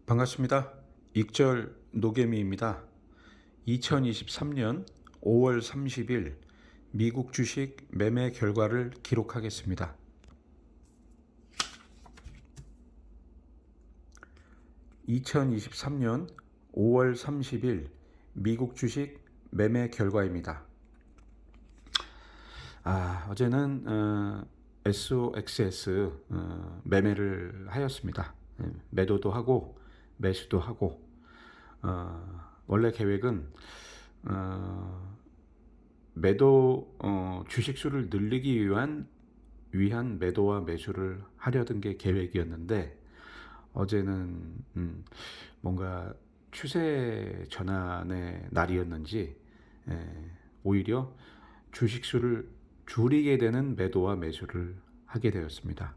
반갑습니다. 익절 노개미입니다. 2023년 5월 30일 미국 주식 매매 결과를 기록하겠습니다. 2023년 5월 30일 미국 주식 매매 결과입니다. 어제는 SOXS 매매를 하였습니다. 매도도 하고 매수도 하고, 원래 계획은 매도 주식 수를 늘리기 위한 매도와 매수를 하려던 게 계획이었는데, 어제는 뭔가 추세 전환의 날이었는지 오히려 주식 수를 줄이게 되는 매도와 매수를 하게 되었습니다.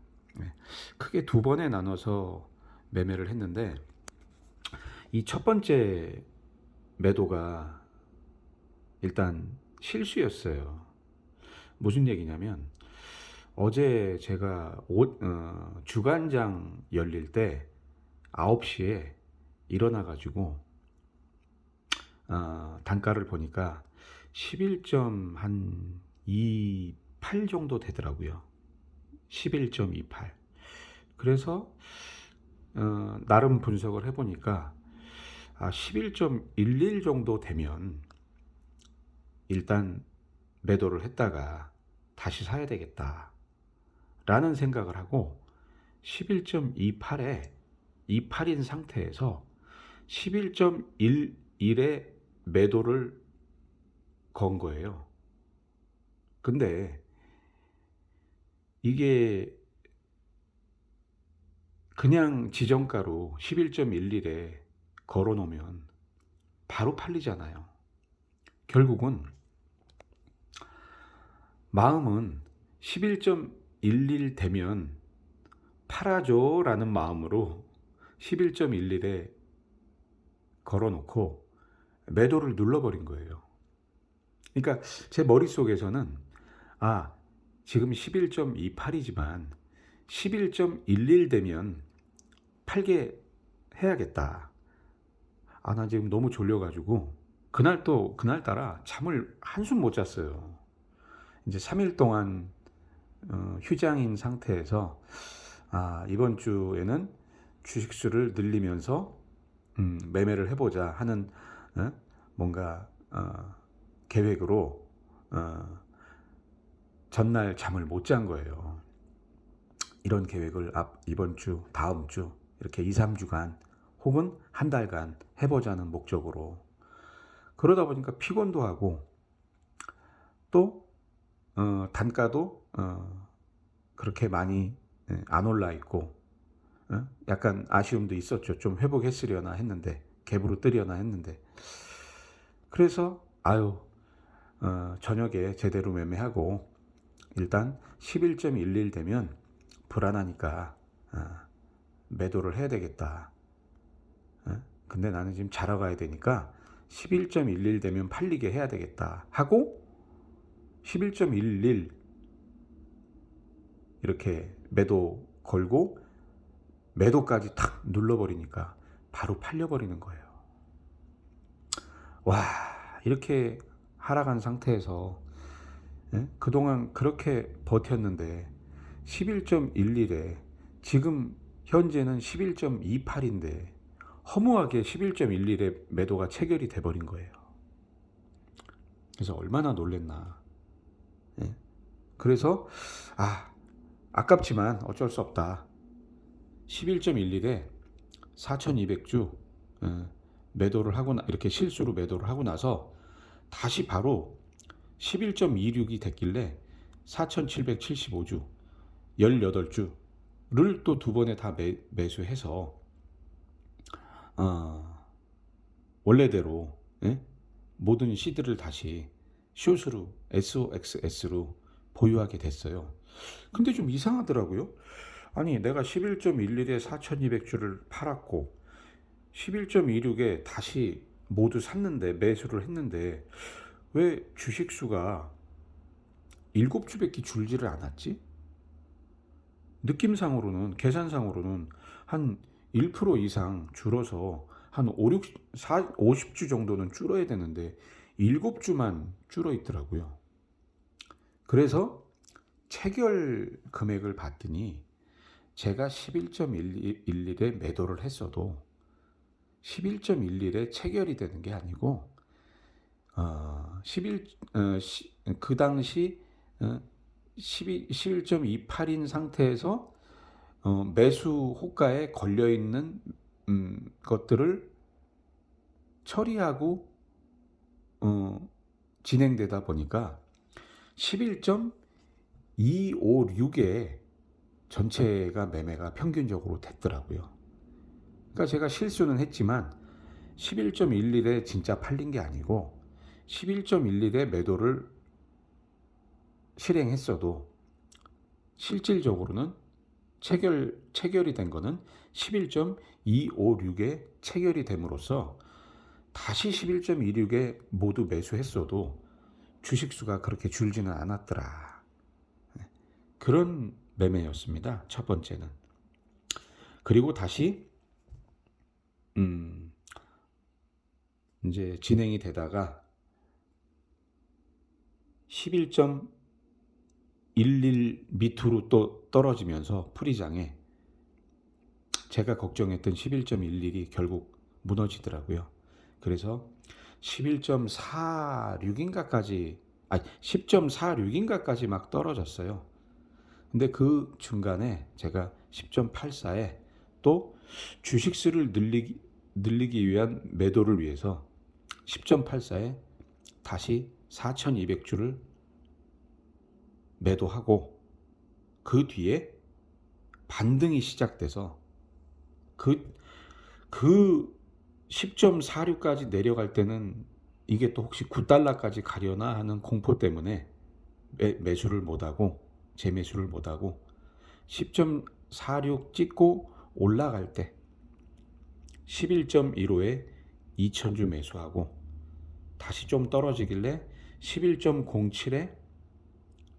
크게 두 번에 나눠서 매매를 했는데, 이 첫 번째 매도가 일단 실수였어요. 무슨 얘기냐면, 어제 제가 주간장 열릴 때 9시에 일어나가지고 단가를 보니까 11.28 정도 되더라고요. 11.28. 그래서 나름 분석을 해보니까 11.11 정도 되면 일단 매도를 했다가 다시 사야 되겠다 라는 생각을 하고, 11.28에 28인 상태에서 11.11에 매도를 건 거예요. 근데 이게 그냥 지정가로 11.11에 걸어 놓으면 바로 팔리잖아요. 결국은 마음은 11.11 되면 팔아줘 라는 마음으로 11.11에 걸어 놓고 매도를 눌러버린 거예요. 그러니까 제 머릿속에서는 지금 11.28이지만 11.11 되면 팔게 해야겠다. 나 지금 너무 졸려가지고 그날따라 잠을 한숨 못 잤어요. 이제 3일 동안 휴장인 상태에서 이번 주에는 주식수를 늘리면서 매매를 해보자 하는 뭔가 계획으로 전날 잠을 못 잔 거예요. 이런 계획을 이번 주, 다음 주 이렇게 2, 3주간 혹은 한 달간 해보자는 목적으로. 그러다 보니까 피곤도 하고 또 단가도 그렇게 많이 안 올라 있고, 약간 아쉬움도 있었죠. 좀 회복했으려나 했는데, 갭으로 뜨려나 했는데. 그래서 저녁에 제대로 매매하고 일단 11.11 되면 불안하니까 매도를 해야 되겠다. 근데 나는 지금 자러 가야 되니까 11.11 되면 팔리게 해야 되겠다 하고 11.11 이렇게 매도 걸고 매도까지 탁 눌러버리니까 바로 팔려버리는 거예요. 이렇게 하락한 상태에서 그동안 그렇게 버텼는데 11.11에 지금 현재는 11.28인데 허무하게 11.11에 매도가 체결이 돼버린 거예요. 그래서 얼마나 놀랬나. 그래서 아깝지만 어쩔 수 없다. 11.11에 4,200주 매도를 하고 이렇게 실수로 매도를 하고 나서 다시 바로 11.26이 됐길래 4,775주 18주를 또 두 번에 다 매수해서 원래대로 모든 시드를 다시 숏으로 SOXS로 보유하게 됐어요. 근데 좀 이상하더라고요. 내가 11.11에 4,200주를 팔았고 11.26에 다시 모두 샀는데, 매수를 했는데 왜 주식수가 7주밖에 줄지를 않았지? 느낌상으로는, 계산상으로는 한 1% 이상 줄어서 한 50주 정도는 줄어야 되는데 7주만 줄어 있더라고요. 그래서 체결 금액을 봤더니 제가 11.11에 매도를 했어도 11.11에 체결이 되는 게 아니고 그 당시 11.28인 상태에서 매수 호가에 걸려 있는 것들을 처리하고 진행되다 보니까 11.256에 전체가 매매가 평균적으로 됐더라고요. 그러니까 제가 실수는 했지만 11.11에 진짜 팔린 게 아니고 11.11에 매도를 실행했어도 실질적으로는 체결이 된 거는 11.256에 체결이 됨으로써 다시 11.26에 모두 매수했어도 주식수가 그렇게 줄지는 않았더라. 그런 매매였습니다. 첫 번째는. 그리고 다시 이제 진행이 되다가 11.11 밑으로 또 떨어지면서 프리장에 제가 걱정했던 11.11이 결국 무너지더라고요. 그래서 10.46인가까지 막 떨어졌어요. 근데 그 중간에 제가 10.84에 또 주식수를 늘리기 위한 매도를 위해서 10.84에 다시 4,200주를 매도하고 그 뒤에 반등이 시작돼서 그 10.46까지 내려갈 때는 이게 또 혹시 9달러까지 가려나 하는 공포 때문에 매수를 못하고 재매수를 못하고 10.46 찍고 올라갈 때 11.15에 2,000주 매수하고 다시 좀 떨어지길래 11.07에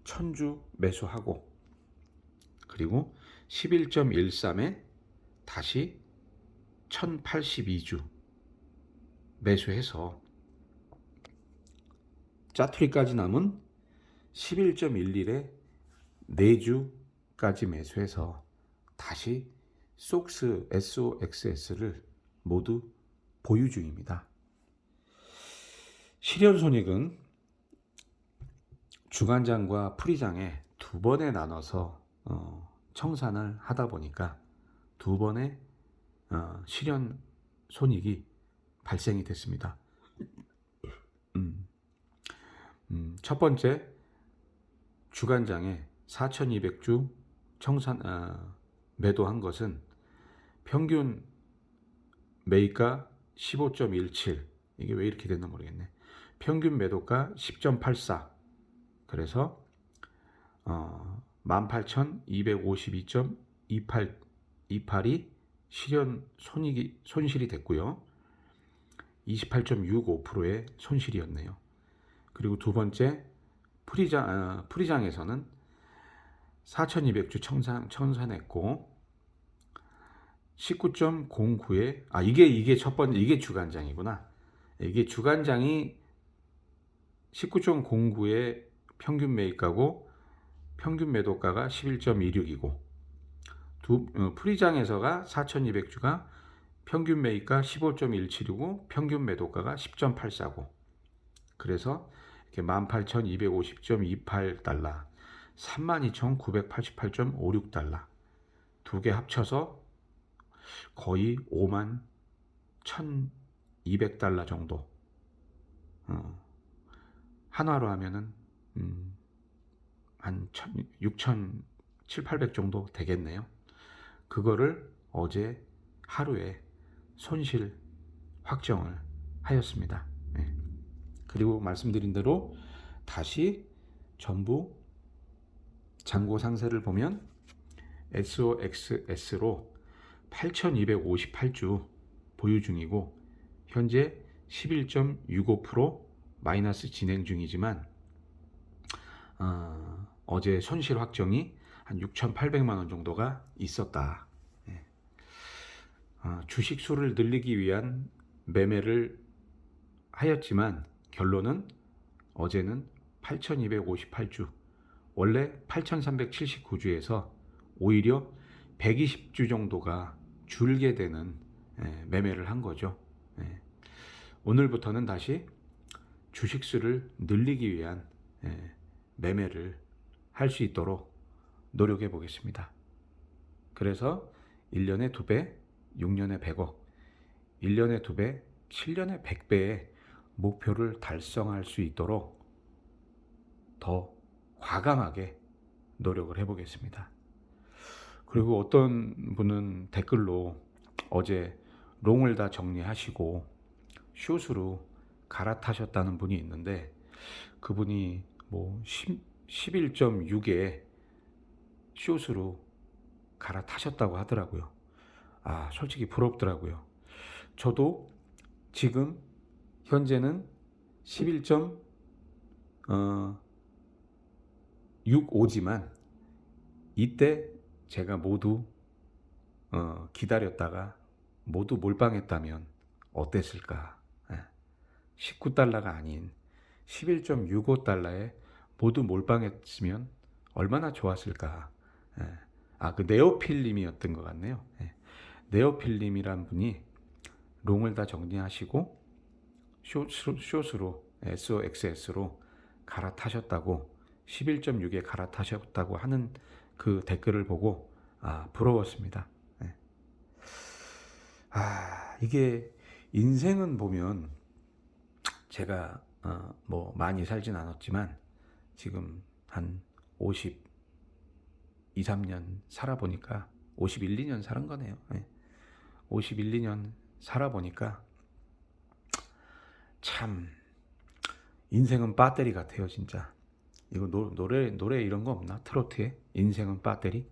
1,000주 매수하고 그리고 11.13에 다시 1,082주 매수해서 짜투리까지 남은 11.11에 4주까지 매수해서 다시 SOXS를 모두 보유 중입니다. 실현손익은 주간장과 프리장에 두 번에 나눠서 청산을 하다 보니까 두 번의 실현손익이 발생이 됐습니다. 첫 번째 주간장에 4,200주 매도한 것은 평균 매입가 15.17 이게 왜 이렇게 됐나 모르겠네. 평균 매도가 10.84 그래서 18,252.28이 손실이 됐고요. 28.65%의 손실이었네요. 그리고 두 번째 프리장에서는 4,200주 청산했고 19.09에 이게 첫 번째 이게 주간장이구나. 이게 주간장이 19.09의 평균 매입가고 평균 매도가가 11.26이고 프리장에서가 4,200주가 평균 매입가 15.17이고 평균 매도가가 10.84고 그래서 이렇게 18,250.28달러 32,988.56달러 두 개 합쳐서 거의 51,200달러 정도 한화로 하면은 한 6,700, 800 정도 되겠네요. 그거를 어제 하루에 손실 확정을 하였습니다. 네. 그리고 말씀드린 대로 다시 전부 잔고 상세를 보면 SOXS로 8,258주 보유 중이고 현재 11.65% 마이너스 진행 중이지만 어제 손실 확정이 한 6,800만 원 정도가 있었다. 주식 수를 늘리기 위한 매매를 하였지만 결론은 어제는 8,258주, 원래 8,379주에서 오히려 120주 정도가 줄게 되는 매매를 한 거죠. 오늘부터는 다시 주식 수를 늘리기 위한 매매를 할 수 있도록 노력해 보겠습니다. 그래서 1년에 2배, 6년에 100억, 1년에 2배, 7년에 100배의 목표를 달성할 수 있도록 더 과감하게 노력을 해보겠습니다. 그리고 어떤 분은 댓글로 어제 롱을 다 정리하시고 숏으로 갈아타셨다는 분이 있는데, 그분이 뭐 11.6에 숏으로 갈아타셨다고 하더라고요. 솔직히 부럽더라고요. 저도 지금 현재는 11.65지만 이때 제가 모두 기다렸다가 모두 몰빵했다면 어땠을까? 19달러가 아닌 11.65달러에 모두 몰빵했으면 얼마나 좋았을까? 그 네오필님이었던 것 같네요. 네오필님이란 분이 롱을 다 정리하시고 숏으로 SOXS로 갈아타셨다고, 11.6에 갈아타셨다고 하는 그 댓글을 보고 부러웠습니다. 이게 인생은 보면 제가 뭐 많이 살진 않았지만 지금 한 52, 3년 살아보니까 51, 2년 살은 거네요. 51, 2년 살아보니까 참 인생은 배터리 같아요, 진짜. 이거 노래 이런 거 없나? 트로트에 인생은 배터리?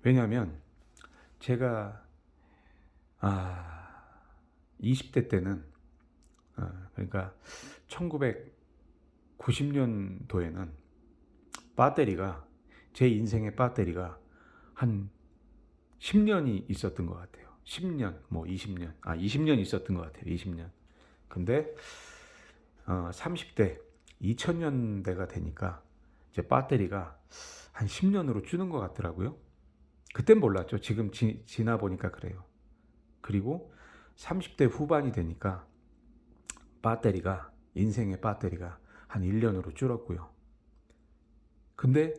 왜냐면 제가 20대 때는 그러니까 1990년도에는 배터리가, 제 인생의 배터리가 한 10년이 있었던 것 같아요. 10년, 뭐 20년, 20년 있었던 것 같아요. 20년. 근데 30대, 2000년대가 되니까 이제 배터리가 한 10년으로 주는 것 같더라고요. 그땐 몰랐죠. 지금 지나 보니까 그래요. 그리고 30대 후반이 되니까 배터리가, 인생의 배터리가 한 1년으로 줄었고요. 근데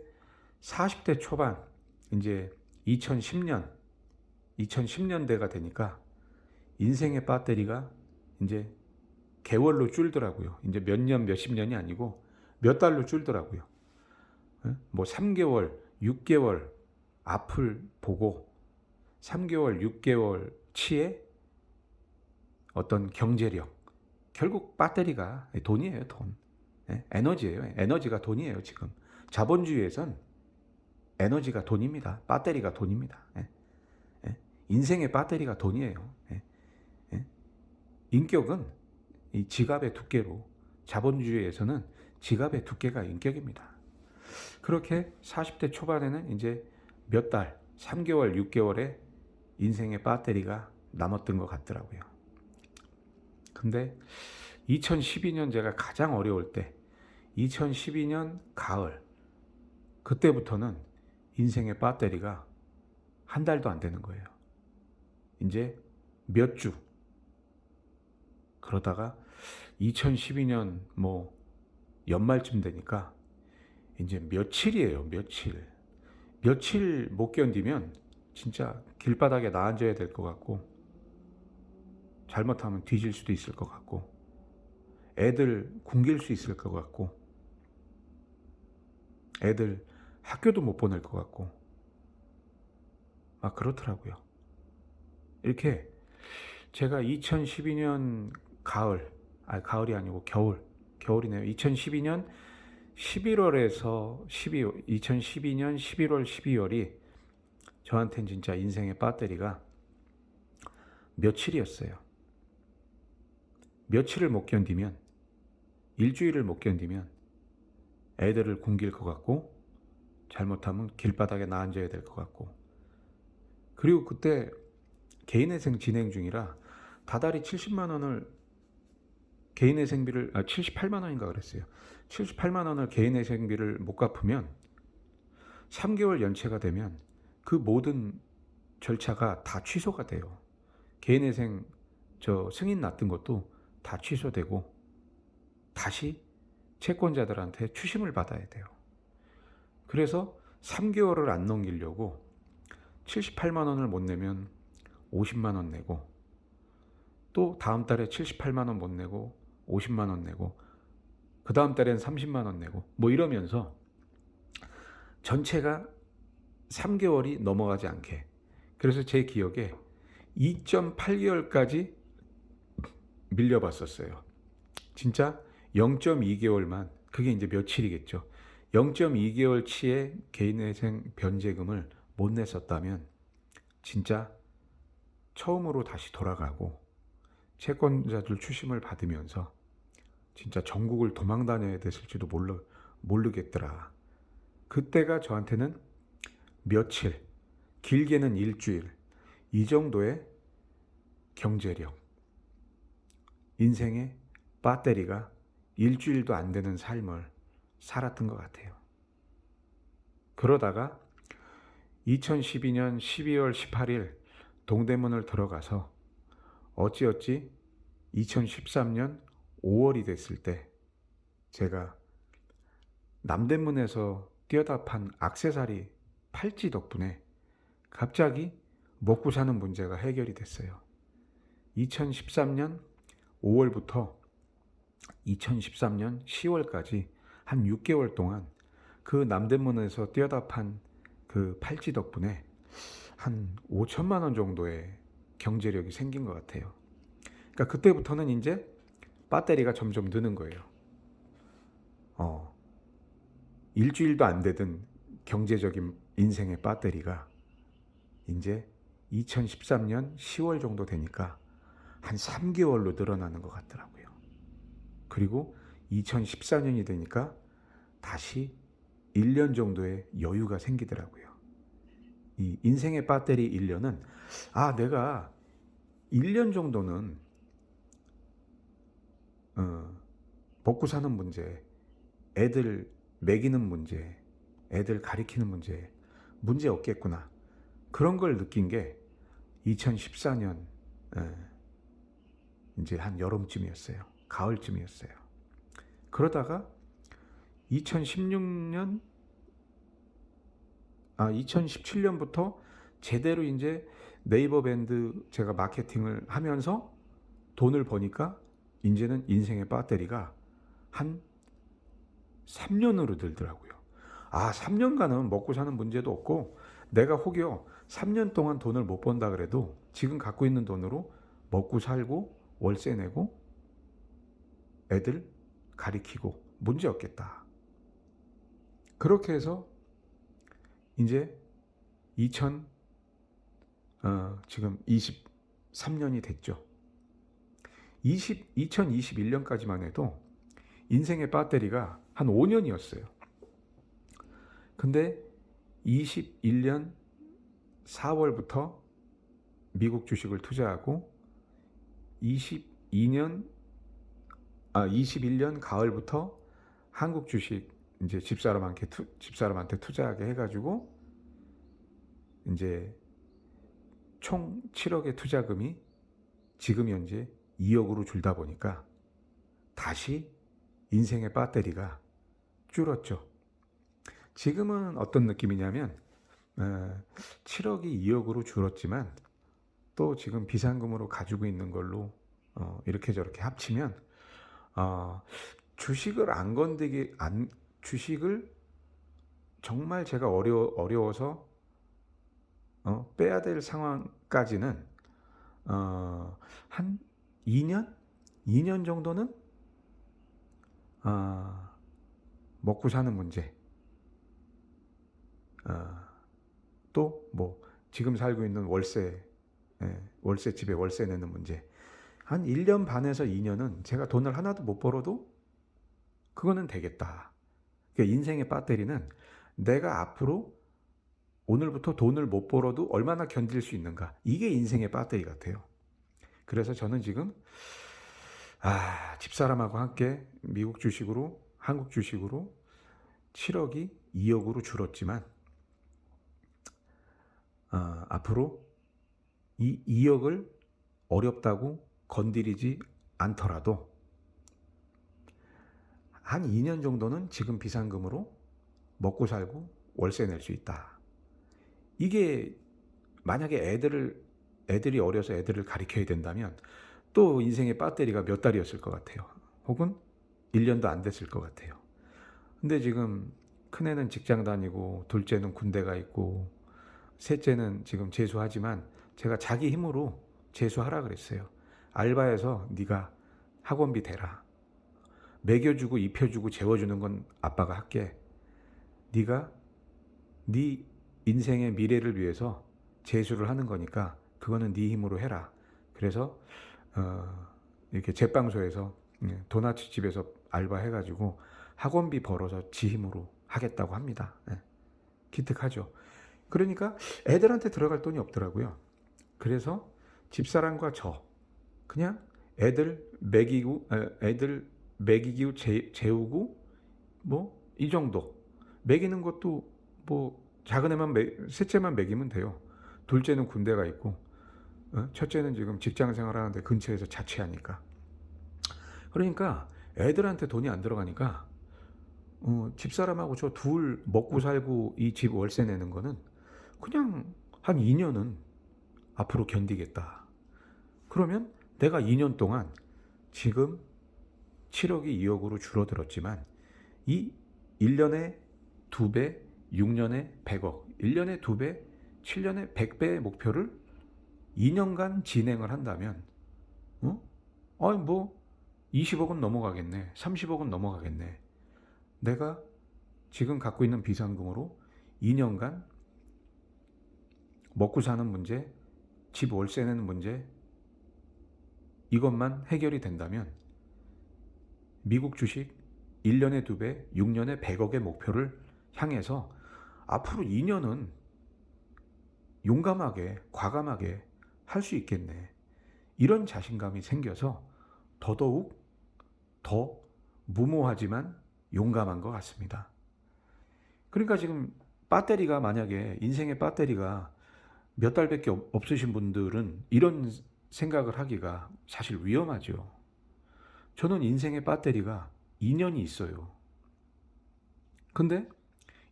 40대 초반, 이제 2010년대가 되니까 인생의 배터리가 이제 개월로 줄더라고요. 이제 몇 년, 몇십 년이 아니고 몇 달로 줄더라고요. 뭐 3개월, 6개월 앞을 보고 3개월, 6개월 치에 어떤 경제력, 결국 배터리가 돈이에요, 돈. 에너지예요. 에너지가 돈이에요, 지금. 자본주의에선 에너지가 돈입니다. 배터리가 돈입니다. 인생의 배터리가 돈이에요. 인격은 이 지갑의 두께로, 자본주의에서는 지갑의 두께가 인격입니다. 그렇게 40대 초반에는 이제 몇 달, 3개월, 6개월에 인생의 배터리가 남았던 것 같더라고요. 근데 2012년 제가 가장 어려울 때, 2012년 가을, 그때부터는 인생의 배터리가 한 달도 안 되는 거예요. 이제 몇 주. 그러다가 2012년 뭐 연말쯤 되니까 이제 며칠이에요, 며칠. 며칠 못 견디면 진짜 길바닥에 나앉아야 될 것 같고, 잘못하면 뒤질 수도 있을 것 같고, 애들 굶길 수 있을 것 같고, 애들 학교도 못 보낼 것 같고, 그렇더라고요. 이렇게 제가 2012년 가을, 가을이 아니고 겨울이네요. 2012년 11월에서 2012년 11월, 12월이 저한테는 진짜 인생의 배터리가 며칠이었어요. 며칠을 못 견디면, 일주일을 못 견디면 애들을 굶길 것 같고, 잘못하면 길바닥에 나앉아야 될 것 같고, 그리고 그때 개인회생 진행 중이라 다달이 70만 원을 개인회생비를 78만 원인가 그랬어요. 78만 원을 개인회생비를 못 갚으면 3개월 연체가 되면 그 모든 절차가 다 취소가 돼요. 개인회생 승인 났던 것도 다 취소되고 다시 채권자들한테 추심을 받아야 돼요. 그래서 3개월을 안 넘기려고 78만 원을 못 내면 50만 원 내고, 또 다음 달에 78만 원 못 내고 50만 원 내고, 그 다음 달엔 30만 원 내고, 뭐 이러면서 전체가 3개월이 넘어가지 않게. 그래서 제 기억에 2.8개월까지 밀려봤었어요. 진짜 0.2개월만, 그게 이제 며칠이겠죠. 0.2개월 치의 개인회생 변제금을 못 냈었다면 진짜 처음으로 다시 돌아가고 채권자들 추심을 받으면서 진짜 전국을 도망 다녀야 됐을지도 모르겠더라. 그때가 저한테는 며칠, 길게는 일주일, 이 정도의 경제력, 인생의 배터리가 일주일도 안 되는 삶을 살았던 것 같아요. 그러다가 2012년 12월 18일 동대문을 들어가서 어찌어찌 2013년 5월이 됐을 때 제가 남대문에서 뛰어다 판 액세서리 팔찌 덕분에 갑자기 먹고 사는 문제가 해결이 됐어요. 2013년 5월부터 2013년 10월까지 한 6개월 동안 그 남대문에서 뛰어다 판 그 팔찌 덕분에 한 5천만 원 정도의 경제력이 생긴 것 같아요. 그러니까 그때부터는 이제 배터리가 점점 느는 거예요. 일주일도 안 되던 경제적인 인생의 배터리가 이제 2013년 10월 정도 되니까 한 3개월로 늘어나는 것 같더라고요. 그리고 2014년이 되니까 다시 1년 정도의 여유가 생기더라고요. 이 인생의 배터리 1년은 내가 1년 정도는 먹고 사는 문제, 애들 먹이는 문제, 애들 가리키는 문제 없겠구나. 그런 걸 느낀 게 2014년 이제 한 여름쯤이었어요. 가을쯤이었어요. 그러다가 2017년부터 제대로 이제 네이버 밴드 제가 마케팅을 하면서 돈을 버니까 이제는 인생의 배터리가 한 3년으로 들더라고요. 3년간은 먹고 사는 문제도 없고 내가 혹여 3년 동안 돈을 못 번다 그래도 지금 갖고 있는 돈으로 먹고 살고 월세 내고 애들 가리키고 문제 없겠다. 그렇게 해서 이제 지금 23년이 됐죠. 2021년까지만 해도 인생의 배터리가 한 5년이었어요. 근데 21년 4월부터 미국 주식을 투자하고 21년 가을부터 한국 주식 이제 집사람한테 투자하게 해가지고 이제 총 7억의 투자금이 지금 현재 2억으로 줄다 보니까 다시 인생의 배터리가 줄었죠. 지금은 어떤 느낌이냐면 7억이 2억으로 줄었지만 또 지금 비상금으로 가지고 있는 걸로 이렇게 저렇게 합치면 주식을 정말 제가 어려워서 빼야 될 상황까지는 한 2년 정도는 먹고 사는 문제, 또 뭐 지금 살고 있는 월세집에 월세 내는 문제, 한 1년 반에서 2년은 제가 돈을 하나도 못 벌어도 그거는 되겠다. 그러니까 인생의 배터리는 내가 앞으로 오늘부터 돈을 못 벌어도 얼마나 견딜 수 있는가. 이게 인생의 배터리 같아요. 그래서 저는 지금 집사람하고 함께 미국 주식으로 한국 주식으로 7억이 2억으로 줄었지만 앞으로 이 2억을 어렵다고 건드리지 않더라도 한 2년 정도는 지금 비상금으로 먹고 살고 월세 낼 수 있다. 이게 만약에 애들이 어려서 애들을 가르쳐야 된다면 또 인생의 배터리가 몇 달이었을 것 같아요. 혹은 1년도 안 됐을 것 같아요. 근데 지금 큰애는 직장 다니고 둘째는 군대가 있고 셋째는 지금 재수하지만 제가 자기 힘으로 재수하라 그랬어요. 알바해서 네가 학원비 대라. 먹여주고 입혀주고 재워주는 건 아빠가 할게. 네가 네 인생의 미래를 위해서 재수를 하는 거니까 그거는 네 힘으로 해라. 그래서 이렇게 제빵소에서 도넛 집에서 알바해가지고 학원비 벌어서 지 힘으로 하겠다고 합니다. 기특하죠. 그러니까 애들한테 들어갈 돈이 없더라고요. 그래서 집사람과 저 그냥 애들 먹이고 재우고 뭐 이 정도. 먹이는 것도 뭐 작은 애만 셋째만 먹이면 돼요. 둘째는 군대가 있고 첫째는 지금 직장 생활하는데 근처에서 자취하니까. 그러니까 애들한테 돈이 안 들어가니까 집사람하고 저 둘 먹고 살고 이 집 월세 내는 거는 그냥 한 2년은 앞으로 견디겠다. 그러면 내가 2년 동안 지금 7억이 2억으로 줄어들었지만 이 1년에 2배, 6년에 100억, 1년에 2배, 7년에 100배의 목표를 2년간 진행을 한다면 뭐 20억은 넘어가겠네. 30억은 넘어가겠네. 내가 지금 갖고 있는 비상금으로 2년간 먹고 사는 문제, 집 월세 내는 문제 이것만 해결이 된다면 미국 주식 1년에 2배, 6년에 100억의 목표를 향해서 앞으로 2년은 용감하게, 과감하게 할 수 있겠네. 이런 자신감이 생겨서 더더욱 더 무모하지만 용감한 것 같습니다. 그러니까 지금 배터리가 만약에 인생의 배터리가 몇 달밖에 없으신 분들은 이런 생각을 하기가 사실 위험하죠. 저는 인생의 배터리가 2년이 있어요. 근데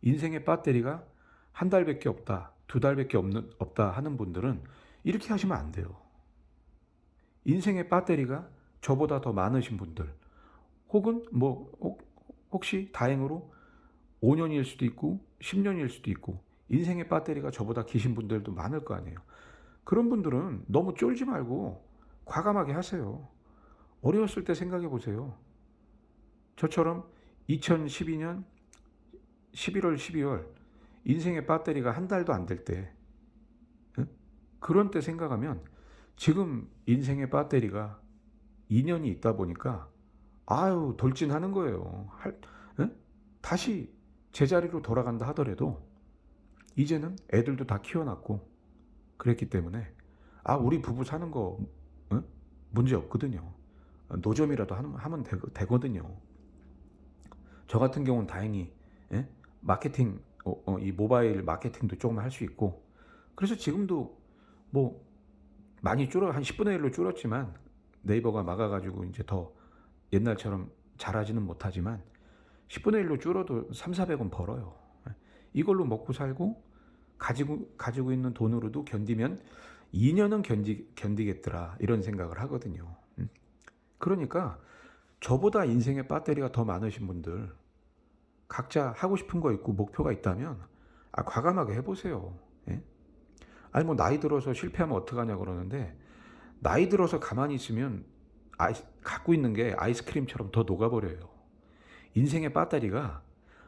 인생의 배터리가 한 달밖에 없다, 2달밖에 없다 하는 분들은 이렇게 하시면 안 돼요. 인생의 배터리가 저보다 더 많으신 분들, 혹은 혹시 다행으로 5년일 수도 있고 10년일 수도 있고 인생의 배터리가 저보다 기신 분들도 많을 거 아니에요. 그런 분들은 너무 쫄지 말고 과감하게 하세요. 어려웠을 때 생각해 보세요. 저처럼 2012년 11월, 12월 인생의 배터리가 한 달도 안 될 때, 그런 때 생각하면 지금 인생의 배터리가 2년이 있다 보니까 돌진하는 거예요. 다시 제자리로 돌아간다 하더라도 이제는 애들도 다 키워놨고 그랬기 때문에 우리 부부 사는 거 문제 없거든요. 노점이라도 하면 되거든요. 저 같은 경우는 다행히 마케팅, 이 모바일 마케팅도 조금 할 수 있고, 그래서 지금도 뭐 많이 한 10분의 1로 줄었지만 네이버가 막아가지고 이제 더 옛날처럼 잘하지는 못하지만 10분의 1로 줄어도 300~400원 벌어요. 이걸로 먹고 살고 가지고 있는 돈으로도 견디면 2년은 견디겠더라 이런 생각을 하거든요. 그러니까 저보다 인생의 배터리가 더 많으신 분들 각자 하고 싶은 거 있고 목표가 있다면 과감하게 해보세요. 뭐 나이 들어서 실패하면 어떡하냐 그러는데, 나이 들어서 가만히 있으면 갖고 있는 게 아이스크림처럼 더 녹아버려요. 인생의 배터리가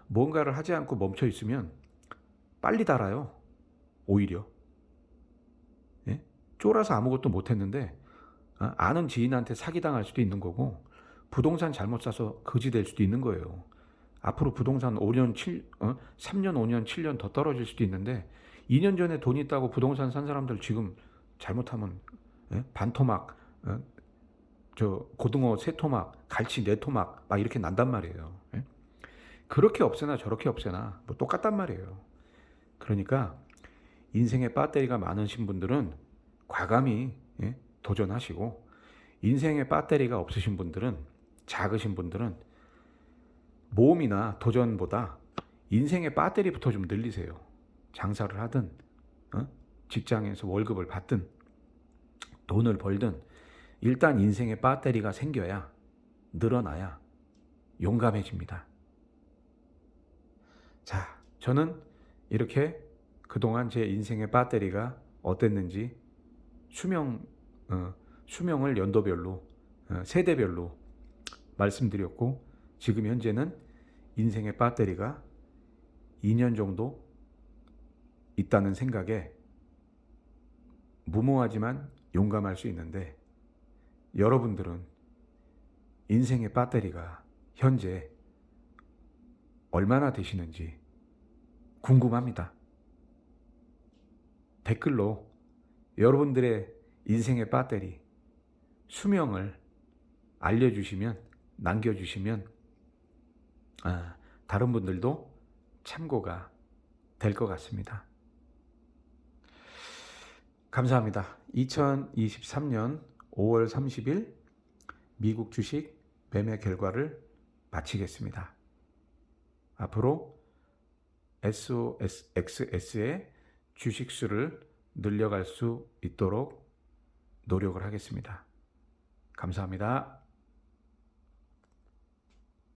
뭔가를 하지 않고 멈춰 있으면 빨리 닳아요. 오히려 쫄아서 아무것도 못했는데 아는 지인한테 사기당할 수도 있는 거고, 부동산 잘못 사서 거지 될 수도 있는 거예요. 앞으로 부동산 3년, 5년, 7년 더 떨어질 수도 있는데 2년 전에 돈 있다고 부동산 산 사람들 지금 잘못하면 반토막, 저 고등어 세 토막, 갈치 네 토막 막 이렇게 난단 말이에요. 그렇게 없애나 저렇게 없애나 뭐 똑같단 말이에요. 그러니까 인생에 배터리가 많으신 분들은 과감히 도전하시고, 인생에 배터리가 없으신 분들은, 작으신 분들은 모험이나 도전보다 인생의 배터리부터 좀 늘리세요. 장사를 하든 직장에서 월급을 받든 돈을 벌든 일단 인생의 배터리가 생겨야, 늘어나야 용감해집니다. 자, 저는 이렇게 그동안 제 인생의 배터리가 어땠는지 수명을 연도별로, 세대별로 말씀드렸고, 지금 현재는 인생의 배터리가 2년 정도 있다는 생각에 무모하지만 용감할 수 있는데, 여러분들은 인생의 배터리가 현재 얼마나 되시는지 궁금합니다. 댓글로 여러분들의 인생의 배터리 수명을 알려주시면, 남겨주시면 다른 분들도 참고가 될 것 같습니다. 감사합니다. 2023년 5월 30일 미국 주식 매매 결과를 마치겠습니다. 앞으로 SOSXS의 주식수를 늘려갈 수 있도록 노력을 하겠습니다. 감사합니다.